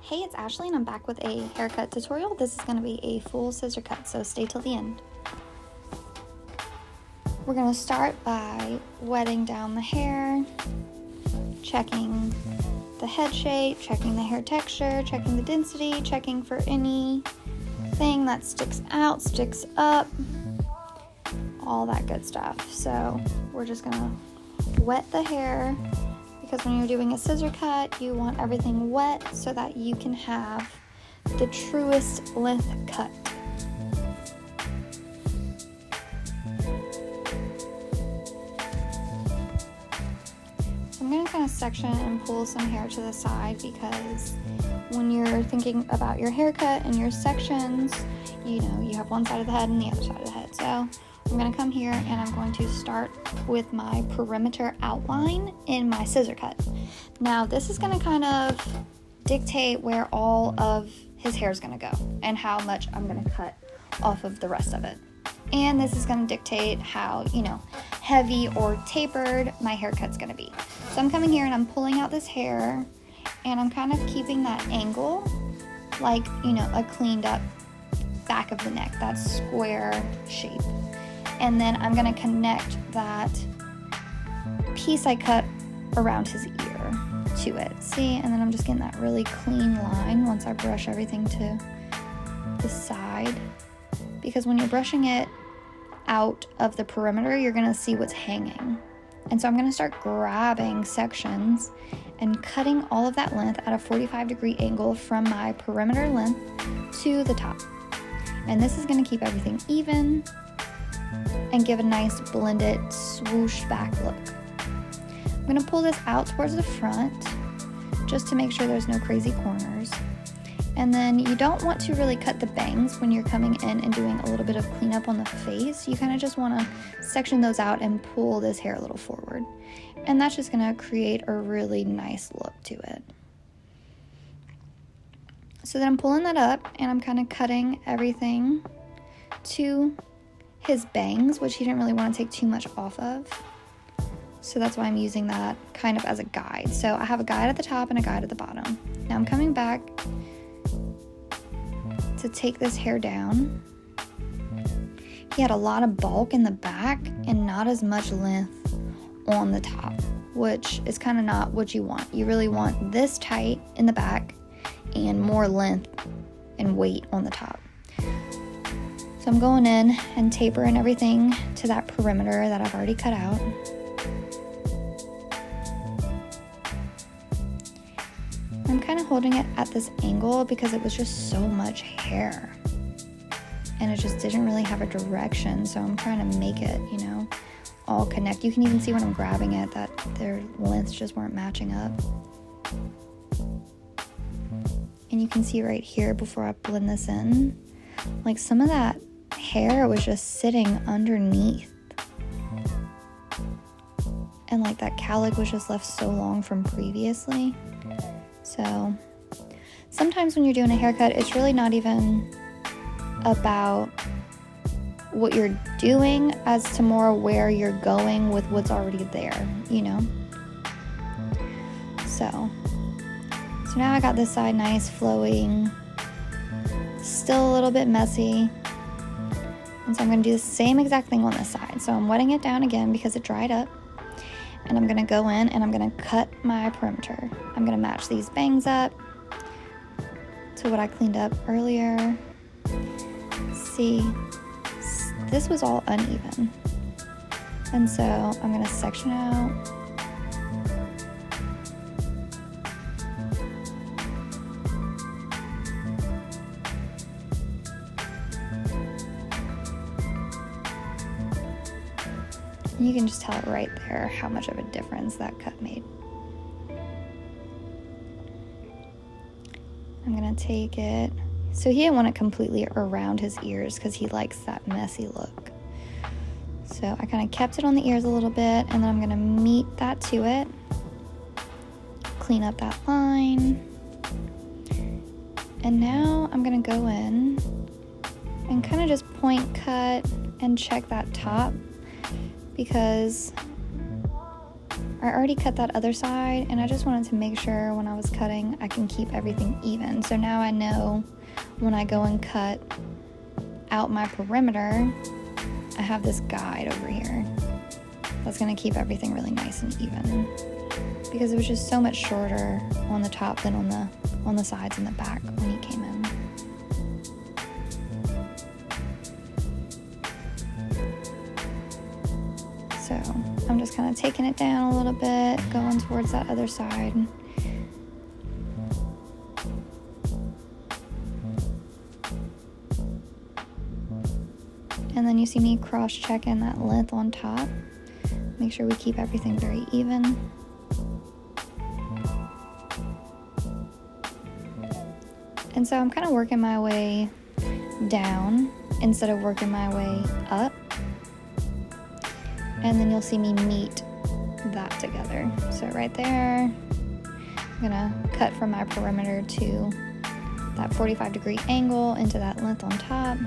Hey, it's Ashley and I'm back with a haircut tutorial. This is going to be a full scissor cut, so stay till the end. We're going to start by wetting down the hair, checking the head shape, checking the hair texture, checking the density, checking for anything that sticks out, sticks up, all that good stuff. So we're just going to wet the hair, because when you're doing a scissor cut, you want everything wet so that you can have the truest length cut. So I'm going to kind of section and pull some hair to the side, because when you're thinking about your haircut and your sections, you know, you have one side of the head and the other side of the head. So I'm going to come here and I'm going to start with my perimeter outline in my scissor cut. Now this is going to kind of dictate where all of his hair is going to go and how much I'm going to cut off of the rest of it. And this is going to dictate how, heavy or tapered my haircut's going to be. So I'm coming here and I'm pulling out this hair and I'm kind of keeping that angle like, a cleaned up back of the neck, that square shape. And then I'm going to connect that piece I cut around his ear to it. See? And then I'm just getting that really clean line once I brush everything to the side. Because when you're brushing it out of the perimeter, you're going to see what's hanging. And so I'm going to start grabbing sections and cutting all of that length at a 45-degree angle from my perimeter length to the top. And this is going to keep everything even and give a nice blended swoosh back look. I'm going to pull this out towards the front just to make sure there's no crazy corners. And then you don't want to really cut the bangs when you're coming in and doing a little bit of cleanup on the face. You kind of just want to section those out and pull this hair a little forward. And that's just going to create a really nice look to it. So then I'm pulling that up and I'm kind of cutting everything to his bangs, which he didn't really want to take too much off of. So that's why I'm using that kind of as a guide. So I have a guide at the top and a guide at the bottom. Now I'm coming back to take this hair down. He had a lot of bulk in the back and not as much length on the top, which is kind of not what you want. You really want this tight in the back and more length and weight on the top. So I'm going in and tapering everything to that perimeter that I've already cut out. I'm kind of holding it at this angle because it was just so much hair. And it just didn't really have a direction, so I'm trying to make it, all connect. You can even see when I'm grabbing it that their lengths just weren't matching up. And you can see right here before I blend this in, like some of that hair was just sitting underneath. And like that cowlick was just left so long from previously. So sometimes when you're doing a haircut, it's really not even about what you're doing as to more where you're going with what's already there, So now I got this side nice, flowing, still a little bit messy. And so I'm going to do the same exact thing on this side. So I'm wetting it down again because it dried up. And I'm going to go in and I'm going to cut my perimeter. I'm going to match these bangs up to what I cleaned up earlier. See, this was all uneven. And so I'm going to section out. You can just tell it right there how much of a difference that cut made. I'm going to take it. So he didn't want it completely around his ears because he likes that messy look. So I kind of kept it on the ears a little bit, and then I'm going to meet that to it. Clean up that line. And now I'm going to go in and kind of just point cut and check that top, because I already cut that other side, and I just wanted to make sure when I was cutting I can keep everything even. So now I know when I go and cut out my perimeter, I have this guide over here that's going to keep everything really nice and even, because it was just so much shorter on the top than on the sides and the back when he came in. So I'm just kind of taking it down a little bit, going towards that other side. And then you see me cross-checking that length on top. Make sure we keep everything very even. And so I'm kind of working my way down instead of working my way up. And then you'll see me meet that together. So right there, I'm gonna cut from my perimeter to that 45-degree angle into that length on top.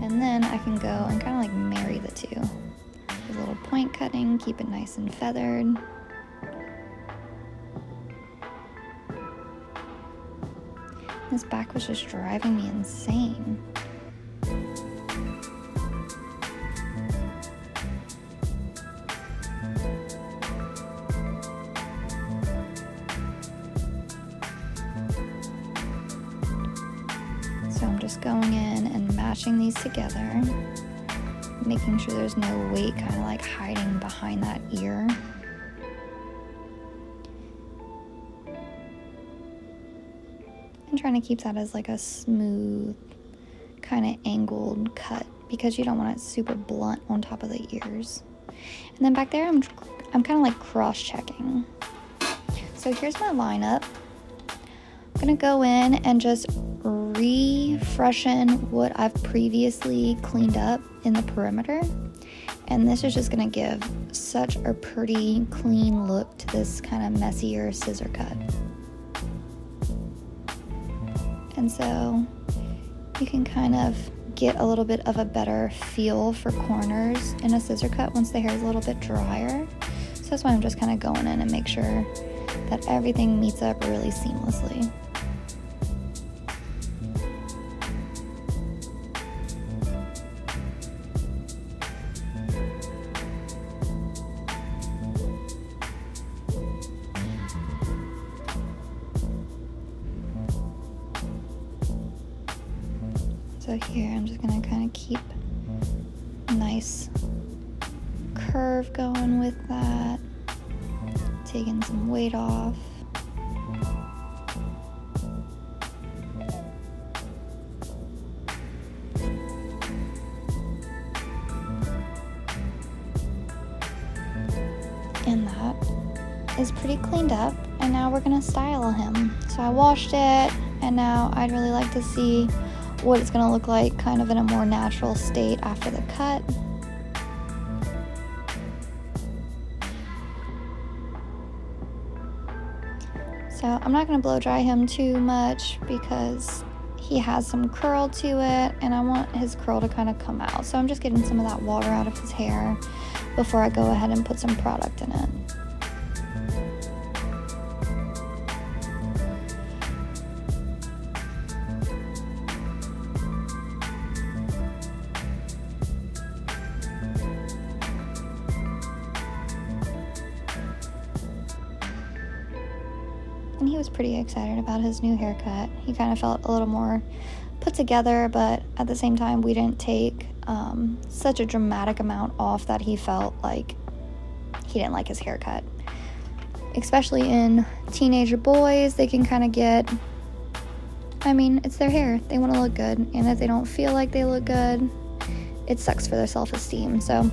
And then I can go and kind of like marry the two. A little point cutting, keep it nice and feathered. This back was just driving me insane. So I'm just going in and mashing these together, making sure there's no weight kind of like hiding behind that ear. And trying to keep that as like a smooth, kind of angled cut, because you don't want it super blunt on top of the ears. And then back there, I'm kind of like cross-checking. So here's my lineup. I'm gonna go in and just refreshen what I've previously cleaned up in the perimeter. And this is just gonna give such a pretty clean look to this kind of messier scissor cut. And so you can kind of get a little bit of a better feel for corners in a scissor cut once the hair is a little bit drier. So that's why I'm just kind of going in and make sure that everything meets up really seamlessly. So here I'm just gonna kind of keep a nice curve going with that, taking some weight off. And that is pretty cleaned up, and now we're gonna style him. So I washed it, and now I'd really like to see what it's going to look like kind of in a more natural state after the cut. So I'm not going to blow dry him too much because he has some curl to it, and I want his curl to kind of come out. So I'm just getting some of that water out of his hair before I go ahead and put some product in it. And he was pretty excited about his new haircut. He kind of felt a little more put together, but at the same time, we didn't take such a dramatic amount off that he felt like he didn't like his haircut. Especially in teenager boys, they can kind of get, I mean, it's their hair. They want to look good. And if they don't feel like they look good, it sucks for their self-esteem. So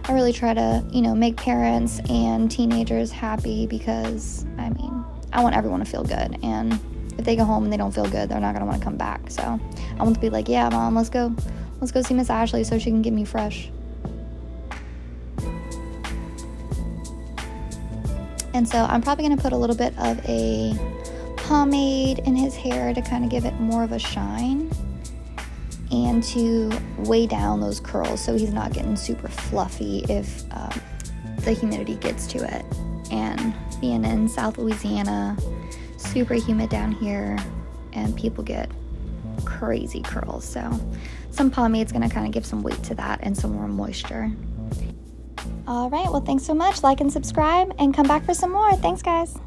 I really try to, make parents and teenagers happy, because, I mean, I want everyone to feel good, and if they go home and they don't feel good, they're not going to want to come back. So I want to be like, yeah, Mom, let's go see Miss Ashley so she can get me fresh. And so I'm probably going to put a little bit of a pomade in his hair to kind of give it more of a shine and to weigh down those curls so he's not getting super fluffy if the humidity gets to it. And being in South Louisiana, super humid down here, and people get crazy curls. So some pomade's gonna kind of give some weight to that and some more moisture. All right, well, thanks so much. Like and subscribe and come back for some more. Thanks, guys.